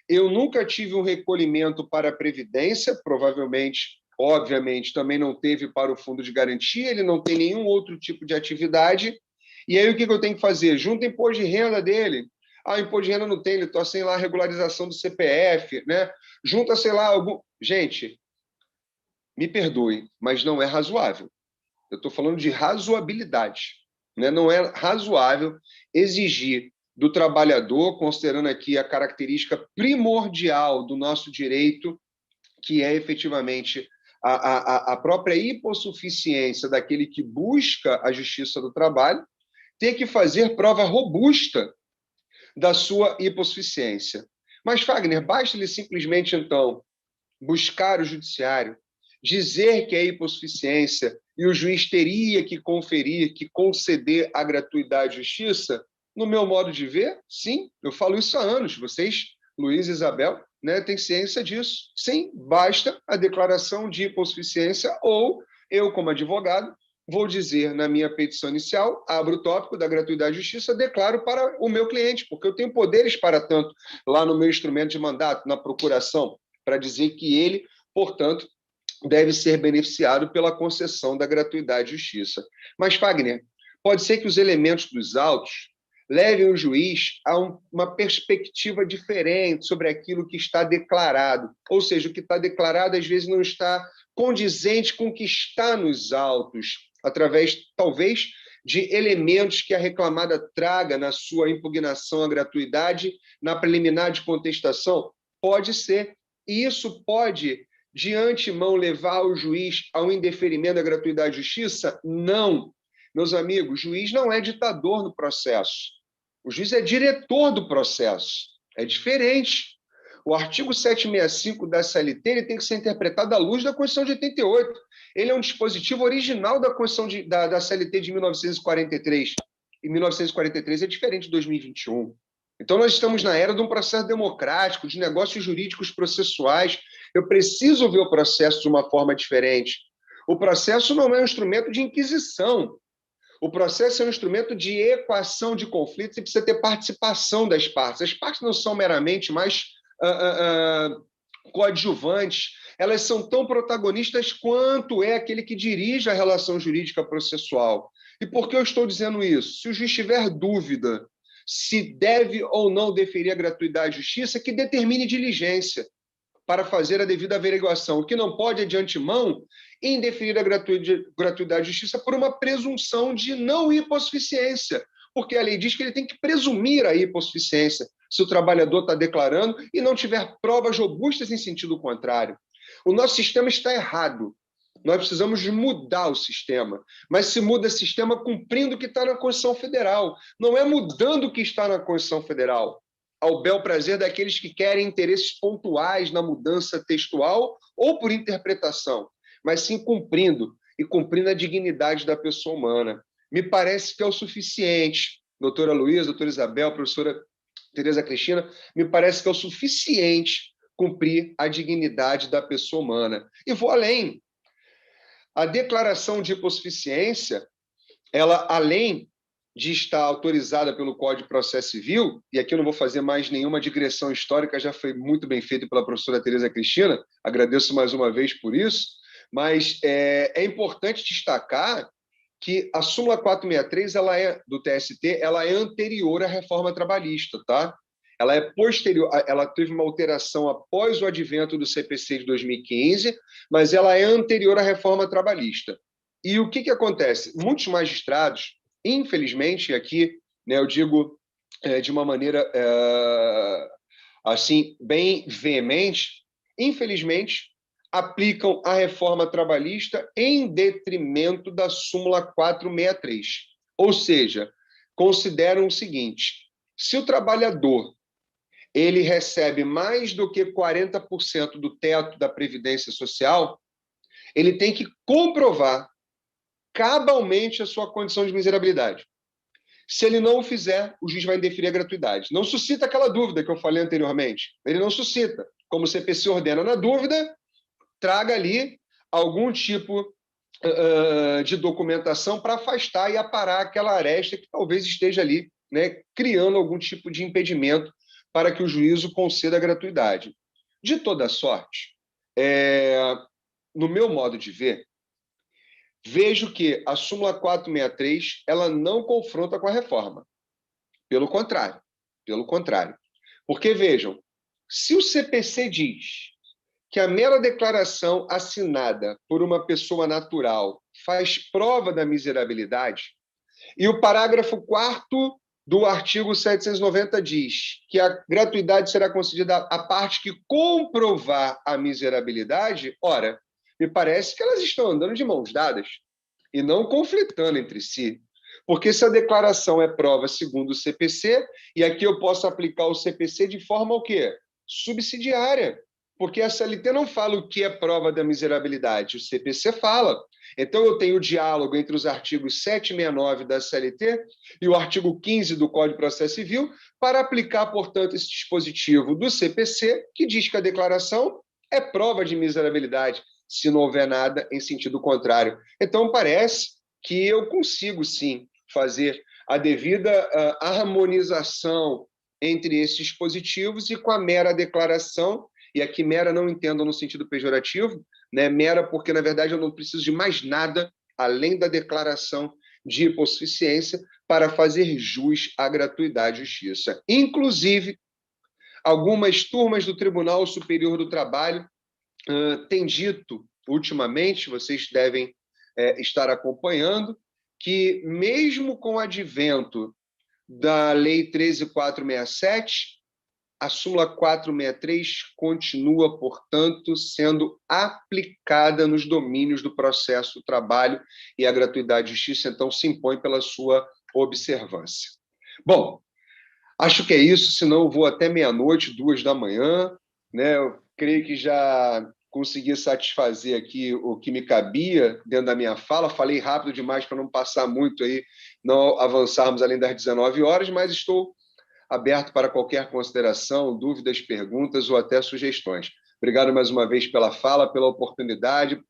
eu nunca tive um recolhimento para a Previdência, provavelmente, obviamente, também não teve para o Fundo de Garantia, ele não tem nenhum outro tipo de atividade. E aí o que eu tenho que fazer? Junta o imposto de renda dele. Ah, o imposto de renda não tem, ele está sem lá a regularização do CPF, né? Junta, sei lá, algum... Gente, me perdoe, mas não é razoável. Eu estou falando de razoabilidade, né? Não é razoável exigir do trabalhador, considerando aqui a característica primordial do nosso direito, que é efetivamente a própria hipossuficiência daquele que busca a justiça do trabalho, ter que fazer prova robusta da sua hipossuficiência. Mas, Fagner, basta-lhe simplesmente, então, buscar o judiciário, dizer que é hipossuficiência e o juiz teria que conferir, que conceder a gratuidade de justiça? No meu modo de ver, sim, eu falo isso há anos. Vocês, Luiz e Isabel, né, têm ciência disso. Sim, basta a declaração de hipossuficiência ou eu, como advogado, vou dizer na minha petição inicial, abro o tópico da gratuidade de justiça, declaro para o meu cliente, porque eu tenho poderes para tanto lá no meu instrumento de mandato, na procuração, para dizer que ele, portanto, deve ser beneficiado pela concessão da gratuidade de justiça. Mas, Fagner, pode ser que os elementos dos autos levem o juiz a uma perspectiva diferente sobre aquilo que está declarado. Ou seja, o que está declarado, às vezes, não está condizente com o que está nos autos, através, talvez, de elementos que a reclamada traga na sua impugnação à gratuidade, na preliminar de contestação. Pode ser. E isso pode, de antemão, levar o juiz ao indeferimento da gratuidade de justiça? Não. Meus amigos, o juiz não é ditador no processo. O juiz é diretor do processo. É diferente. O artigo 765 da CLT ele tem que ser interpretado à luz da Constituição de 88. Ele é um dispositivo original da Constituição da CLT de 1943. E 1943 é diferente de 2021. Então, nós estamos na era de um processo democrático, de negócios jurídicos processuais. Eu preciso ver o processo de uma forma diferente. O processo não é um instrumento de inquisição. O processo é um instrumento de equação de conflitos e precisa ter participação das partes. As partes não são meramente mais coadjuvantes, elas são tão protagonistas quanto é aquele que dirige a relação jurídica processual. E por que eu estou dizendo isso? Se o juiz tiver dúvida se deve ou não deferir a gratuidade de justiça, que determine diligência para fazer a devida averiguação. O que não pode é, de antemão, indeferir a gratuidade de justiça por uma presunção de não hipossuficiência, porque a lei diz que ele tem que presumir a hipossuficiência se o trabalhador está declarando e não tiver provas robustas em sentido contrário. O nosso sistema está errado. Nós precisamos mudar o sistema, mas se muda o sistema cumprindo o que está na Constituição Federal, não é mudando o que está na Constituição Federal, ao bel prazer daqueles que querem interesses pontuais na mudança textual ou por interpretação, mas sim cumprindo, e cumprindo a dignidade da pessoa humana. Me parece que é o suficiente, doutora Luísa, doutora Isabel, professora Tereza Cristina, me parece que é o suficiente cumprir a dignidade da pessoa humana. E vou além. A declaração de hipossuficiência, ela, além de estar autorizada pelo Código de Processo Civil, e aqui eu não vou fazer mais nenhuma digressão histórica, já foi muito bem feito pela professora Tereza Cristina, agradeço mais uma vez por isso, mas é importante destacar que a súmula 463 do TST ela é anterior à reforma trabalhista, tá? Ela é posterior, ela teve uma alteração após o advento do CPC de 2015, mas ela é anterior à reforma trabalhista. E o que acontece? Muitos magistrados, infelizmente, aqui, né, eu digo de uma maneira assim bem veemente, infelizmente, aplicam a reforma trabalhista em detrimento da súmula 463. Ou seja, consideram o seguinte: se o trabalhador ele recebe mais do que 40% do teto da Previdência Social, ele tem que comprovar cabalmente a sua condição de miserabilidade. Se ele não o fizer, o juiz vai indeferir a gratuidade. Não suscita aquela dúvida que eu falei anteriormente. Ele não suscita. Como o CPC ordena na dúvida, traga ali algum tipo de documentação para afastar e aparar aquela aresta que talvez esteja ali, né, criando algum tipo de impedimento para que o juízo conceda a gratuidade. De toda sorte, no meu modo de ver, vejo que a súmula 463 ela não confronta com a reforma. Pelo contrário. Porque, vejam, se o CPC diz que a mera declaração assinada por uma pessoa natural faz prova da miserabilidade, e o parágrafo 4º do artigo 790 diz que a gratuidade será concedida à parte que comprovar a miserabilidade, ora, me parece que elas estão andando de mãos dadas e não conflitando entre si. Porque se a declaração é prova segundo o CPC, e aqui eu posso aplicar o CPC de forma o quê? Subsidiária. Porque a CLT não fala o que é prova da miserabilidade, o CPC fala. Então, eu tenho o diálogo entre os artigos 769 da CLT e o artigo 15 do Código de Processo Civil para aplicar, portanto, esse dispositivo do CPC, que diz que a declaração é prova de miserabilidade, se não houver nada em sentido contrário. Então, parece que eu consigo, sim, fazer a devida harmonização entre esses dispositivos e com a mera declaração, e aqui mera não entendo no sentido pejorativo, né? Mera porque, na verdade, eu não preciso de mais nada além da declaração de hipossuficiência para fazer jus à gratuidade e justiça. Inclusive, algumas turmas do Tribunal Superior do Trabalho têm dito, ultimamente, vocês devem estar acompanhando, que mesmo com o advento da Lei 13.467, a súmula 463 continua, portanto, sendo aplicada nos domínios do processo do trabalho e a gratuidade e justiça, então, se impõe pela sua observância. Bom, acho que é isso, senão eu vou até meia-noite, 2h, né? Eu creio que já consegui satisfazer aqui o que me cabia dentro da minha fala. Falei rápido demais para não passar muito aí, não avançarmos além das 19 horas, mas estou aberto para qualquer consideração, dúvidas, perguntas ou até sugestões. Obrigado mais uma vez pela fala, pela oportunidade.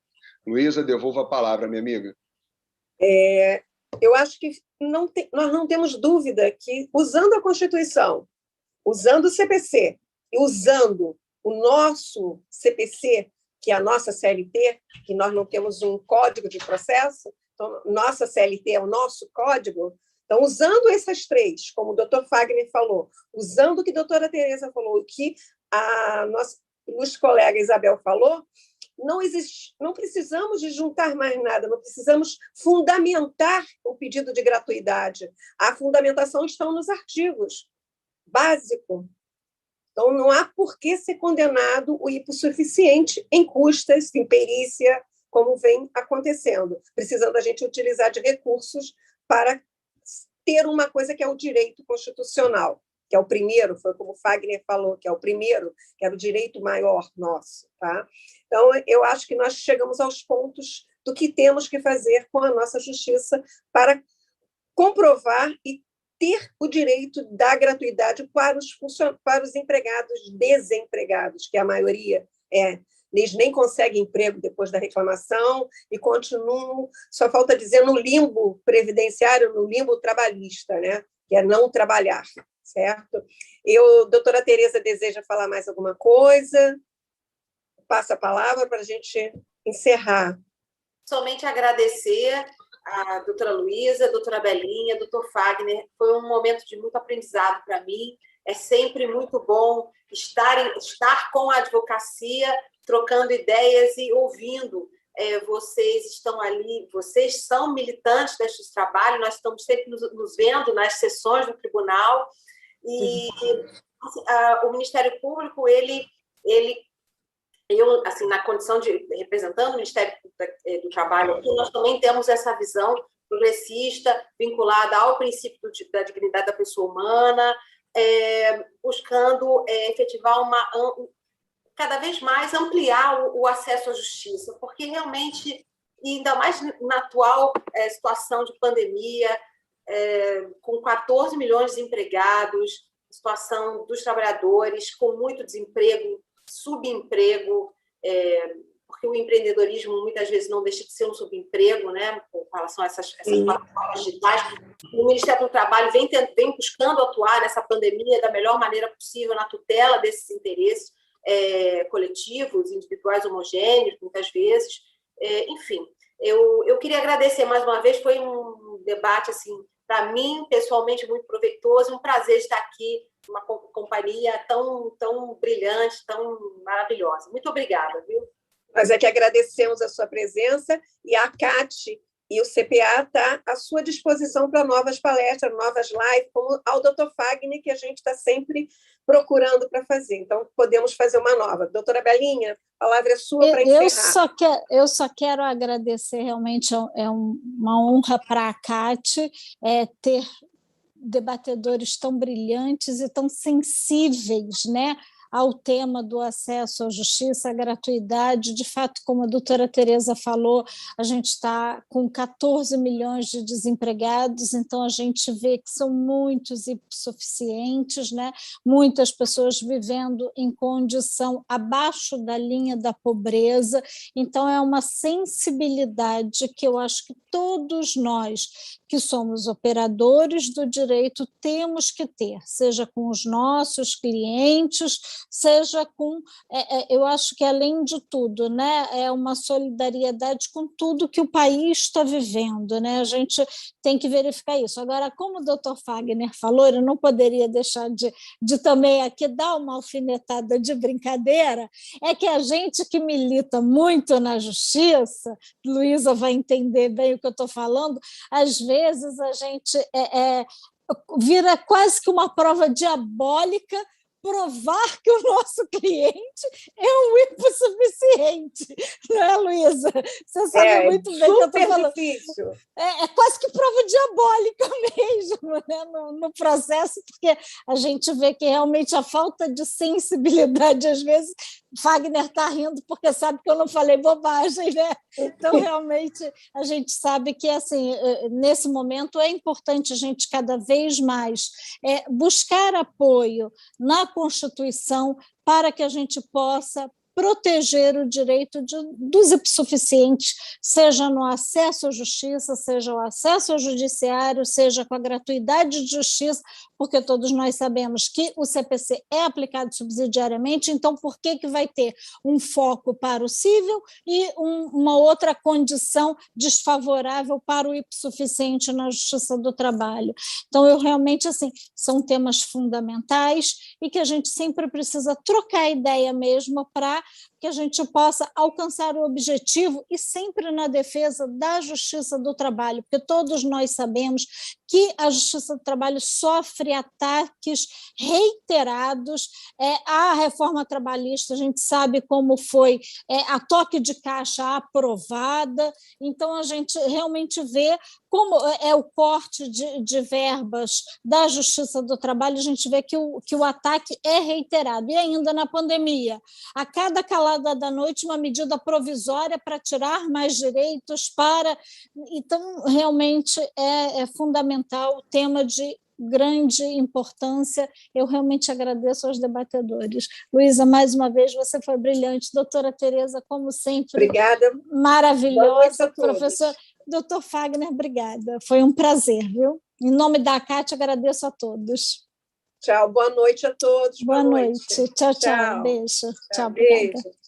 Luísa, devolvo a palavra, minha amiga. Eu acho que nós não temos dúvida que, usando a Constituição, usando o CPC e usando o nosso CPC, que é a nossa CLT, que nós não temos um código de processo, então, nossa CLT é o nosso código. Então, usando essas três, como o doutor Fagner falou, usando o que a doutora Tereza falou, o que a nossa ilustre colega Isabel falou, não precisamos de juntar mais nada, não precisamos fundamentar o pedido de gratuidade. A fundamentação está nos artigos básicos. Então, não há por que ser condenado o hipossuficiente em custas, em perícia, como vem acontecendo, precisando a gente utilizar de recursos para ter uma coisa que é o direito constitucional, que é o primeiro, foi como o Fagner falou, que é o primeiro, que era o direito maior nosso. Tá? Então, eu acho que nós chegamos aos pontos do que temos que fazer com a nossa justiça para comprovar e ter o direito da gratuidade para os empregados desempregados, que a maioria eles nem conseguem emprego depois da reclamação e continuam, só falta dizer, no limbo previdenciário, no limbo trabalhista, né? Que é não trabalhar, certo? Doutora Tereza, deseja falar mais alguma coisa? Passa a palavra para a gente encerrar. Somente agradecer a doutora Luísa, a doutora Belinha, doutor Fagner. Foi um momento de muito aprendizado para mim. É sempre muito bom estar com a advocacia, trocando ideias e ouvindo. Vocês estão ali, vocês são militantes destes trabalhos, nós estamos sempre nos vendo nas sessões do tribunal. E o Ministério Público, eu, assim, na condição de representando o Ministério do Trabalho, aqui, nós também temos essa visão progressista, vinculada ao princípio da dignidade da pessoa humana, buscando efetivar cada vez mais ampliar o acesso à justiça, porque realmente, e ainda mais na atual situação de pandemia, com 14 milhões de desempregados, situação dos trabalhadores com muito desemprego, subemprego, porque o empreendedorismo muitas vezes não deixa de ser um subemprego, né, com relação a essas plataformas digitais. O Ministério do Trabalho vem buscando atuar nessa pandemia da melhor maneira possível na tutela desses interesses coletivos, individuais homogêneos, muitas vezes. Enfim, eu queria agradecer mais uma vez, foi um debate, assim, para mim, pessoalmente, muito proveitoso, um prazer estar aqui, uma companhia tão brilhante, tão maravilhosa. Muito obrigada, viu? Nós é que agradecemos a sua presença, e a CAT e o CPA está à sua disposição para novas palestras, novas lives, como ao doutor Fagner, que a gente está sempre procurando para fazer. Então, podemos fazer uma nova. Doutora Belinha, a palavra é sua para encerrar. Eu só quero agradecer, realmente é uma honra para a CAT ter debatedores tão brilhantes e tão sensíveis, né, ao tema do acesso à justiça, à gratuidade. De fato, como a doutora Tereza falou, a gente está com 14 milhões de desempregados, então a gente vê que são muitos hipossuficientes, né? Muitas pessoas vivendo em condição abaixo da linha da pobreza, então é uma sensibilidade que eu acho que todos nós que somos operadores do direito temos que ter, seja com os nossos clientes, seja com, eu acho que além de tudo, né, é uma solidariedade com tudo que o país está vivendo, né? A gente tem que verificar isso. Agora, como o doutor Fagner falou, eu não poderia deixar de também aqui dar uma alfinetada de brincadeira, é que a gente que milita muito na justiça, Luísa vai entender bem o que eu estou falando, às vezes a gente vira quase que uma prova diabólica provar que o nosso cliente é um hipossuficiente, não é, Luísa? Você sabe muito bem o que eu estou falando. Difícil. É quase que prova diabólica mesmo, né, no processo, porque a gente vê que realmente a falta de sensibilidade, às vezes, Fagner está rindo porque sabe que eu não falei bobagem, né? Então, realmente, a gente sabe que, assim, nesse momento é importante a gente cada vez mais buscar apoio na Constituição para que a gente possa proteger o direito dos hipossuficientes, seja no acesso à justiça, seja o acesso ao judiciário, seja com a gratuidade de justiça, porque todos nós sabemos que o CPC é aplicado subsidiariamente, então por que vai ter um foco para o cível e uma outra condição desfavorável para o hipossuficiente na justiça do trabalho? Então, eu realmente, assim, são temas fundamentais e que a gente sempre precisa trocar ideia mesmo para que a gente possa alcançar o objetivo e sempre na defesa da justiça do trabalho, porque todos nós sabemos que a justiça do trabalho sofre ataques reiterados. A reforma trabalhista, a gente sabe como foi a toque de caixa aprovada, então a gente realmente vê como é o corte de verbas da justiça do trabalho, a gente vê que o ataque é reiterado. E ainda na pandemia, a cada calada da noite, uma medida provisória para tirar mais direitos para... Então, realmente é fundamental, tema de grande importância. Eu realmente agradeço aos debatedores. Luísa, mais uma vez, você foi brilhante. Doutora Tereza, como sempre, obrigada. Maravilhosa. Professor Doutor Fagner, obrigada. Foi um prazer, viu? Em nome da CAT, agradeço a todos. Tchau, boa noite a todos. Boa noite. Tchau, tchau. Beijo. Tchau, beijo.